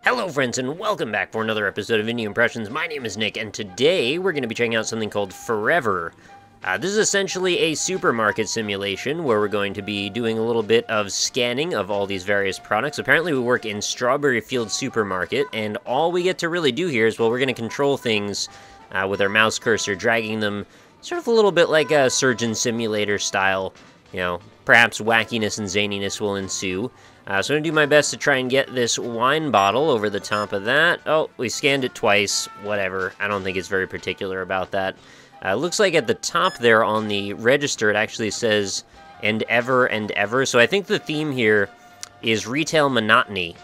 Hello friends and welcome back for another episode of Indie Impressions. My name is Nick and today we're going to be checking out something called Forever. This is essentially a supermarket simulation where we're going to be doing a little bit of scanning of all these various products. Apparently we work in Strawberry Field Supermarket and all we get to really do here is, well, we're going to control things with our mouse cursor, dragging them sort of a little bit like a Surgeon Simulator style. You know, perhaps wackiness and zaniness will ensue. So I'm going to do my best to try and get this wine bottle over the top of that. Oh, we scanned it twice. Whatever. I don't think it's very particular about that. Looks like at the top there on the register it actually says, and ever. So I think the theme here is retail monotony,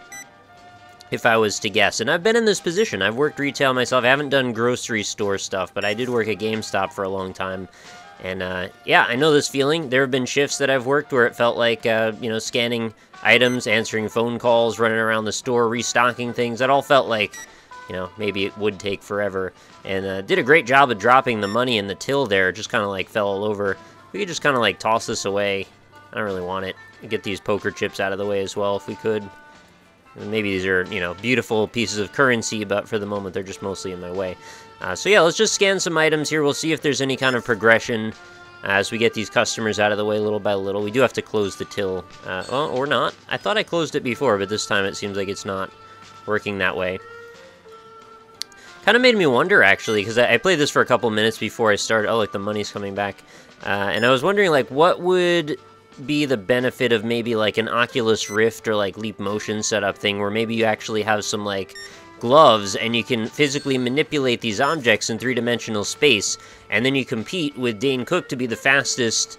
if I was to guess. And I've been in this position. I've worked retail myself. I haven't done grocery store stuff, but I did work at GameStop for a long time. And, yeah, I know this feeling. There have been shifts that I've worked where it felt like, you know, scanning items, answering phone calls, running around the store, restocking things. That all felt like, you know, maybe it would take forever. And, did a great job of dropping the money in the till there. It just kind of, like, fell all over. We could just kind of, like, toss this away. I don't really want it. Get these poker chips out of the way as well if we could. And maybe these are, you know, beautiful pieces of currency, but for the moment they're just mostly in my way. So yeah, let's just scan some items here. We'll see if there's any kind of progression as we get these customers out of the way little by little. We do have to close the till, well, or not. I thought I closed it before, but this time it seems like it's not working that way. Kind of made me wonder, actually, because I played this for a couple minutes before I started. Oh, like the money's coming back. And I was wondering, like, what would be the benefit of maybe, like, an Oculus Rift or, like, Leap Motion setup thing where maybe you actually have some, like, gloves and you can physically manipulate these objects in three-dimensional space, and then you compete with Dane Cook to be the fastest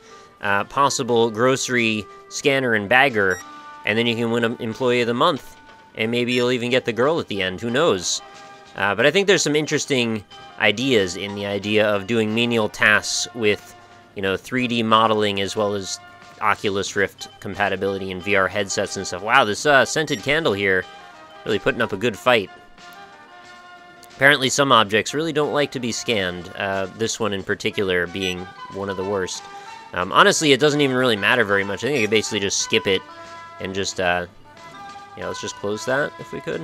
possible grocery scanner and bagger, and then you can win an Employee of the Month, and maybe you'll even get the girl at the end, who knows. But I think there's some interesting ideas in the idea of doing menial tasks with, you know, 3D modeling as well as Oculus Rift compatibility and VR headsets and stuff. Wow, this scented candle here really putting up a good fight. Apparently some objects really don't like to be scanned, this one in particular being one of the worst. Honestly, it doesn't even really matter very much. I think I could basically just skip it and just, yeah, let's just close that if we could.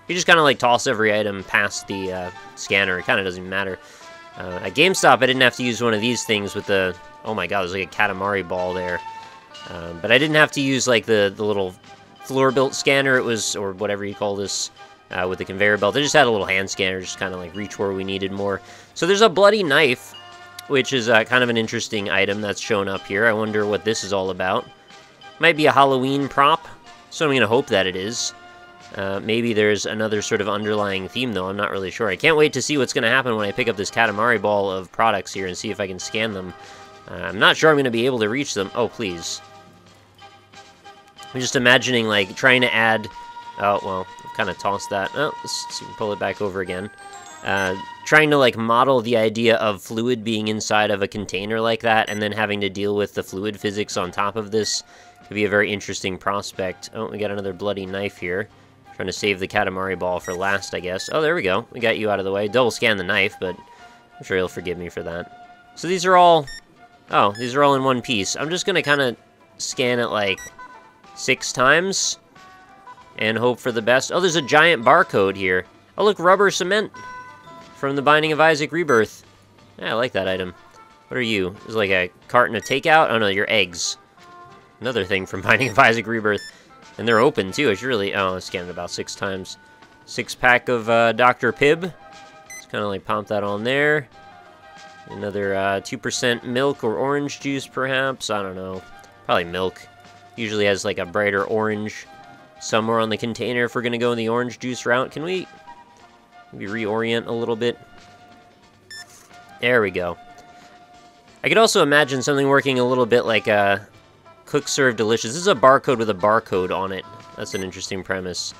You just kind of like toss every item past the scanner. It kind of doesn't even matter. At GameStop, I didn't have to use one of these things with the, oh my god, there's like a Katamari ball there. But I didn't have to use like the little floor-built scanner. It was, or whatever you call this, with the conveyor belt. They just had a little hand scanner, just kind of like reach where we needed more. So there's a bloody knife, which is kind of an interesting item that's shown up here. I wonder what this is all about. Might be a Halloween prop, so I'm going to hope that it is. Maybe there's another sort of underlying theme, though. I'm not really sure. I can't wait to see what's going to happen when I pick up this Katamari ball of products here and see if I can scan them. I'm not sure I'm going to be able to reach them. Oh, please. I'm just imagining, like, trying to add... Oh, well, I've kind of tossed that. Oh, let's see if we can pull it back over again. Trying to, like, model the idea of fluid being inside of a container like that, and then having to deal with the fluid physics on top of this could be a very interesting prospect. Oh, we got another bloody knife here. Trying to save the Katamari ball for last, I guess. Oh, there we go. We got you out of the way. Double scan the knife, but I'm sure he'll forgive me for that. So these are all... Oh, these are all in one piece. I'm just going to kind of scan it, like, 6 times and hope for the best. Oh, there's a giant barcode here. Oh, look, rubber cement from The Binding of Isaac Rebirth. Yeah, I like that item. What are you? Is it like a carton of takeout? Oh, no, you're eggs. Another thing from Binding of Isaac Rebirth. And they're open, too. I should really... Oh, I scanned it about 6 times. 6-pack of Dr. Pibb. Just kind of like pump that on there. Another 2% milk or orange juice, perhaps. I don't know. Probably milk. Usually has like a brighter orange somewhere on the container if we're going to go in the orange juice route. Can we maybe reorient a little bit? There we go. I could also imagine something working a little bit like a Cook Serve Delicious. This is a barcode with a barcode on it. That's an interesting premise.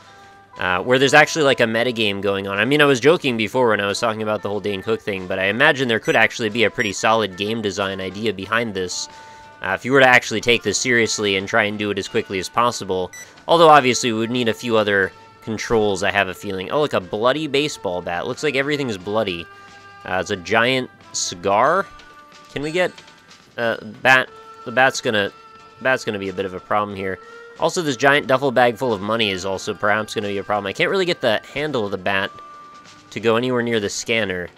Where there's actually like a metagame going on. I mean, I was joking before when I was talking about the whole Dane Cook thing, but I imagine there could actually be a pretty solid game design idea behind this. If you were to actually take this seriously and try and do it as quickly as possible. Although, obviously, we would need a few other controls, I have a feeling. Oh, look, a bloody baseball bat. Looks like everything is bloody. It's a giant cigar. Can we get... bat? The bat's gonna be a bit of a problem here. Also, this giant duffel bag full of money is also perhaps going to be a problem. I can't really get the handle of the bat to go anywhere near the scanner.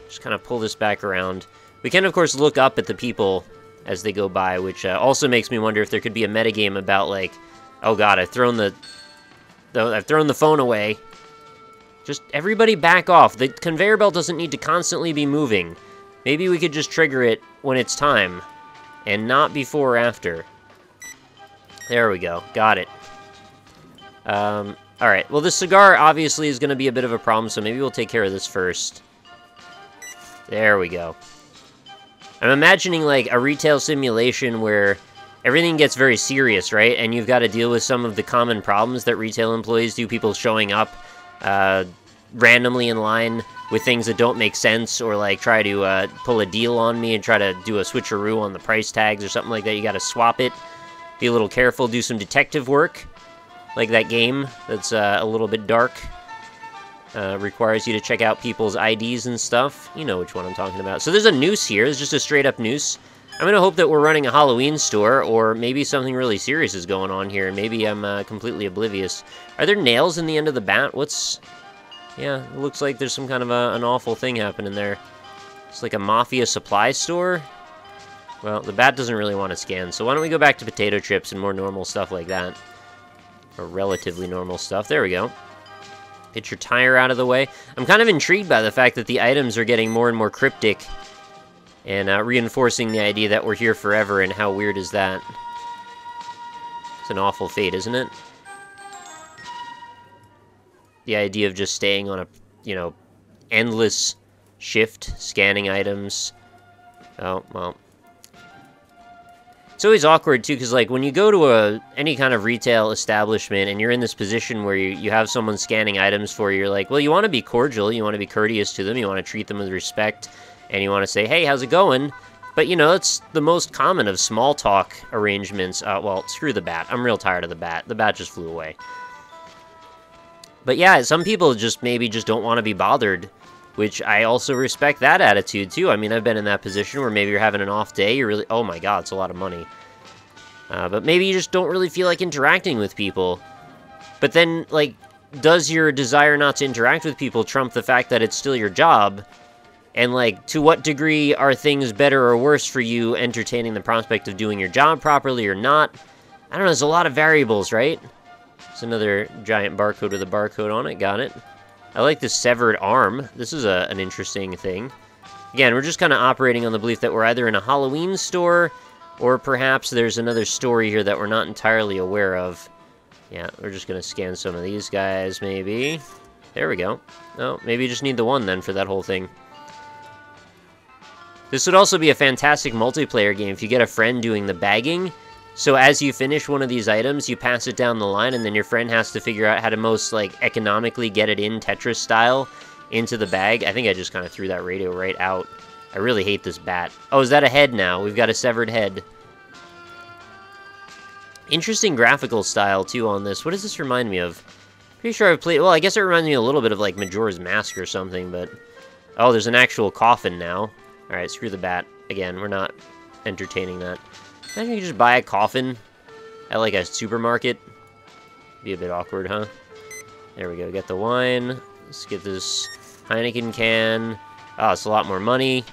Just kind of pull this back around. We can, of course, look up at the people as they go by, which also makes me wonder if there could be a metagame about, like, oh god, I've thrown the phone away. Just everybody back off. The conveyor belt doesn't need to constantly be moving. Maybe we could just trigger it when it's time, and not before or after. There we go. Got it. Alright, well, this cigar obviously is going to be a bit of a problem, so maybe we'll take care of this first. There we go. I'm imagining, like, a retail simulation where everything gets very serious, right? And you've got to deal with some of the common problems that retail employees do, people showing up randomly in line with things that don't make sense, or, like, try to pull a deal on me and try to do a switcheroo on the price tags or something like that. You got to swap it. Be a little careful, do some detective work, like that game that's a little bit dark. Requires you to check out people's IDs and stuff. You know which one I'm talking about. So there's a noose here. It's just a straight-up noose. I'm going to hope that we're running a Halloween store, or maybe something really serious is going on here, and maybe I'm completely oblivious. Are there nails in the end of the bat? What's... Yeah, it looks like there's some kind of an awful thing happening there. It's like a mafia supply store. Well, the bat doesn't really want to scan, so why don't we go back to potato chips and more normal stuff like that. Or relatively normal stuff. There we go. Get your tire out of the way. I'm kind of intrigued by the fact that the items are getting more and more cryptic, and reinforcing the idea that we're here forever, and how weird is that? It's an awful fate, isn't it? The idea of just staying on a, you know, endless shift, scanning items. Oh, well. It's always awkward, too, because, like, when you go to any kind of retail establishment and you're in this position where you have someone scanning items for you, you're like, well, you want to be cordial, you want to be courteous to them, you want to treat them with respect, and you want to say, hey, how's it going? But, you know, it's the most common of small talk arrangements. Well, screw the bat. I'm real tired of the bat. The bat just flew away. But, yeah, some people just maybe just don't want to be bothered, which I also respect that attitude, too. I mean, I've been in that position where maybe you're having an off day, you're really... Oh my god, it's a lot of money. But maybe you just don't really feel like interacting with people. But then, like, does your desire not to interact with people trump the fact that it's still your job? And, like, to what degree are things better or worse for you entertaining the prospect of doing your job properly or not? I don't know, there's a lot of variables, right? It's another giant barcode with a barcode on it, got it. I like this severed arm. This is an interesting thing. Again, we're just kind of operating on the belief that we're either in a Halloween store, or perhaps there's another story here that we're not entirely aware of. Yeah, we're just going to scan some of these guys, maybe. There we go. Oh, maybe you just need the one, then, for that whole thing. This would also be a fantastic multiplayer game if you get a friend doing the bagging. So as you finish one of these items, you pass it down the line, and then your friend has to figure out how to most, like, economically get it in Tetris style into the bag. I think I just kind of threw that radio right out. I really hate this bat. Oh, is that a head now? We've got a severed head. Interesting graphical style, too, on this. What does this remind me of? Pretty sure I've played... Well, I guess it reminds me a little bit of, like, Majora's Mask or something, but... Oh, there's an actual coffin now. Alright, screw the bat. Again, we're not entertaining that. Imagine you could just buy a coffin at, like, a supermarket. Be a bit awkward, huh? There we go. Get the wine. Let's get this Heineken can. Oh, it's a lot more money.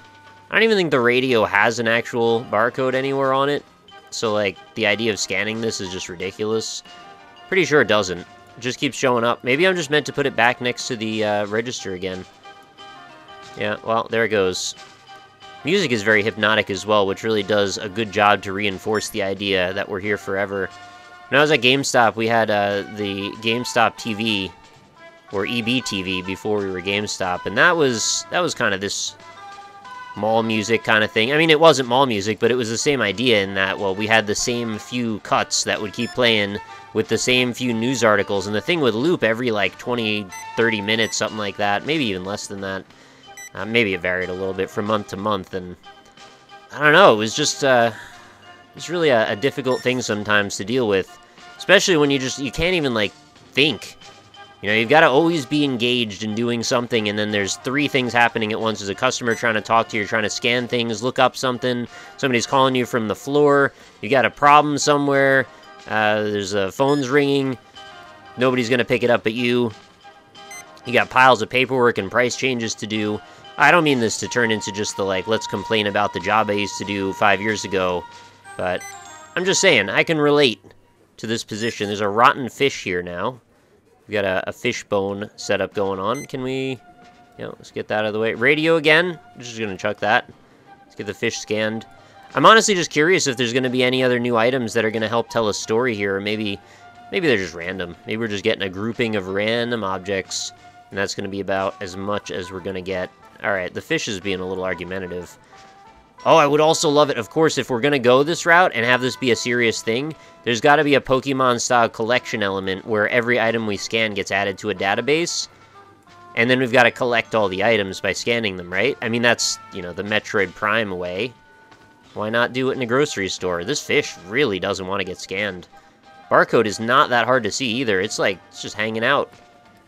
I don't even think the radio has an actual barcode anywhere on it. So, like, the idea of scanning this is just ridiculous. Pretty sure it doesn't. It just keeps showing up. Maybe I'm just meant to put it back next to the register again. Yeah, well, there it goes. Music is very hypnotic as well, which really does a good job to reinforce the idea that we're here forever. When I was at GameStop, we had the GameStop TV, or EB TV, before we were GameStop, and that was kind of this mall music kind of thing. I mean, it wasn't mall music, but it was the same idea in that, well, we had the same few cuts that would keep playing with the same few news articles, and the thing would loop every, like, 20, 30 minutes, something like that, maybe even less than that. Maybe it varied a little bit from month to month, and I don't know, it was just, it's really a difficult thing sometimes to deal with, especially when you can't even, like, think. You know, you've got to always be engaged in doing something, and then there's 3 things happening at once. There's a customer trying to talk to you, trying to scan things, look up something, somebody's calling you from the floor, you got a problem somewhere, There's phones ringing. Nobody's going to pick it up but you. You got piles of paperwork and price changes to do. I don't mean this to turn into just the, like, let's complain about the job I used to do 5 years ago. But I'm just saying, I can relate to this position. There's a rotten fish here now. We got a fish bone setup going on. Can we... let's get that out of the way. Radio again. I'm just going to chuck that. Let's get the fish scanned. I'm honestly just curious if there's going to be any other new items that are going to help tell a story here. Or maybe they're just random. Maybe we're just getting a grouping of random objects. And that's going to be about as much as we're going to get. Alright, the fish is being a little argumentative. Oh, I would also love it, of course, if we're going to go this route and have this be a serious thing, there's got to be a Pokemon-style collection element where every item we scan gets added to a database, and then we've got to collect all the items by scanning them, right? I mean, that's, the Metroid Prime way. Why not do it in a grocery store? This fish really doesn't want to get scanned. Barcode is not that hard to see either. It's just hanging out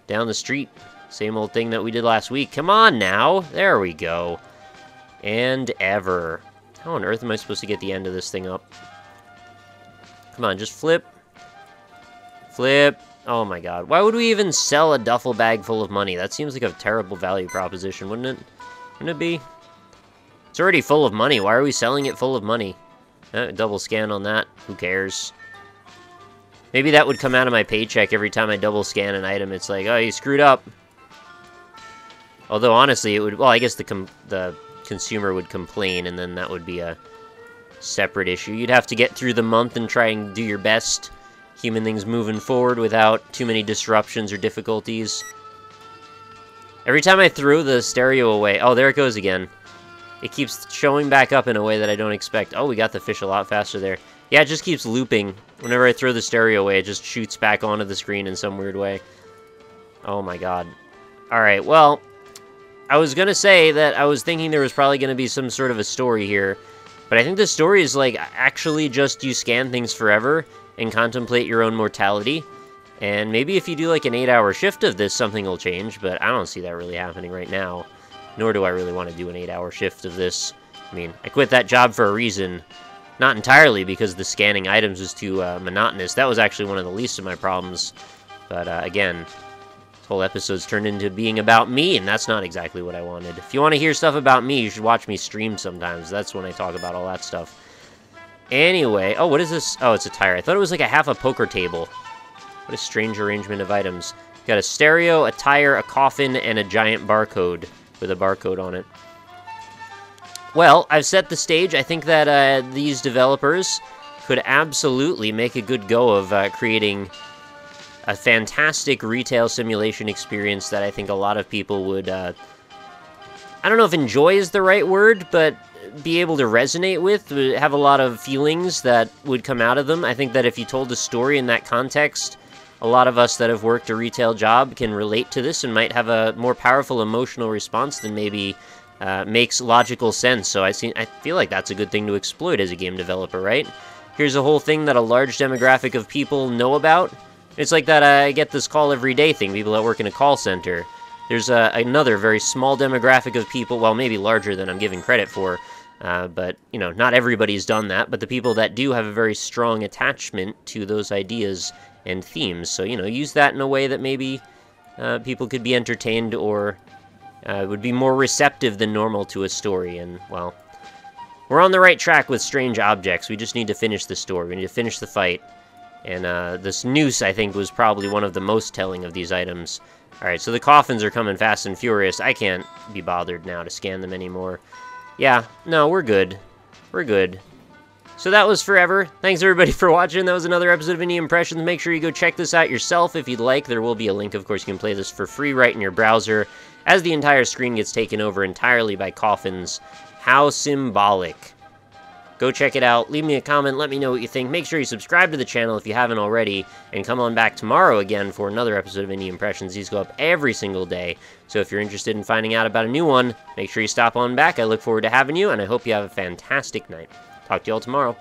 down the street. Same old thing that we did last week. Come on now. There we go. And ever. How on earth am I supposed to get the end of this thing up? Come on, just flip. Flip. Oh my god. Why would we even sell a duffel bag full of money? That seems like a terrible value proposition, wouldn't it? Wouldn't it be? It's already full of money. Why are we selling it full of money? Double scan on that. Who cares? Maybe that would come out of my paycheck every time I double scan an item. It's like, oh, you screwed up. Although, honestly, it would... Well, I guess the consumer would complain, and then that would be a separate issue. You'd have to get through the month and try and do your best. Human things moving forward without too many disruptions or difficulties. Every time I threw the stereo away... Oh, there it goes again. It keeps showing back up in a way that I don't expect. Oh, we got the fish a lot faster there. Yeah, it just keeps looping. Whenever I throw the stereo away, it just shoots back onto the screen in some weird way. Oh my god. Alright, well... I was gonna say that I was thinking there was probably gonna be some sort of a story here, but I think the story is, like, actually just you scan things forever and contemplate your own mortality, and maybe if you do, like, an 8-hour shift of this, something will change, but I don't see that really happening right now, nor do I really want to do an 8-hour shift of this. I mean, I quit that job for a reason, not entirely because the scanning items was too monotonous. That was actually one of the least of my problems, but again... whole episode's turned into being about me, and that's not exactly what I wanted. If you want to hear stuff about me, you should watch me stream sometimes. That's when I talk about all that stuff. Anyway, oh, what is this? Oh, it's a tire. I thought it was like a half a poker table. What a strange arrangement of items. Got a stereo, a tire, a coffin, and a giant barcode with a barcode on it. Well, I've set the stage. I think that these developers could absolutely make a good go of creating a fantastic retail simulation experience that I think a lot of people would, I don't know if enjoy is the right word, but be able to resonate with, have a lot of feelings that would come out of them. I think that if you told a story in that context, a lot of us that have worked a retail job can relate to this and might have a more powerful emotional response than maybe makes logical sense. So I feel like that's a good thing to exploit as a game developer, right? Here's a whole thing that a large demographic of people know about. It's like that I get this call every day thing, people that work in a call center. There's another very small demographic of people, well, maybe larger than I'm giving credit for, but, not everybody's done that, but the people that do have a very strong attachment to those ideas and themes. So, use that in a way that maybe people could be entertained or would be more receptive than normal to a story, and, well, we're on the right track with strange objects. We just need to finish the story. We need to finish the fight. And this noose, I think, was probably one of the most telling of these items. Alright, so the coffins are coming fast and furious. I can't be bothered now to scan them anymore. Yeah, no, we're good. We're good. So that was Forever. Thanks, everybody, for watching. That was another episode of Indie Impressions. Make sure you go check this out yourself if you'd like. There will be a link. Of course, you can play this for free right in your browser as the entire screen gets taken over entirely by coffins. How symbolic. Go check it out, leave me a comment, let me know what you think. Make sure you subscribe to the channel if you haven't already, and come on back tomorrow again for another episode of Indie Impressions. These go up every single day, so if you're interested in finding out about a new one, make sure you stop on back. I look forward to having you, and I hope you have a fantastic night. Talk to you all tomorrow.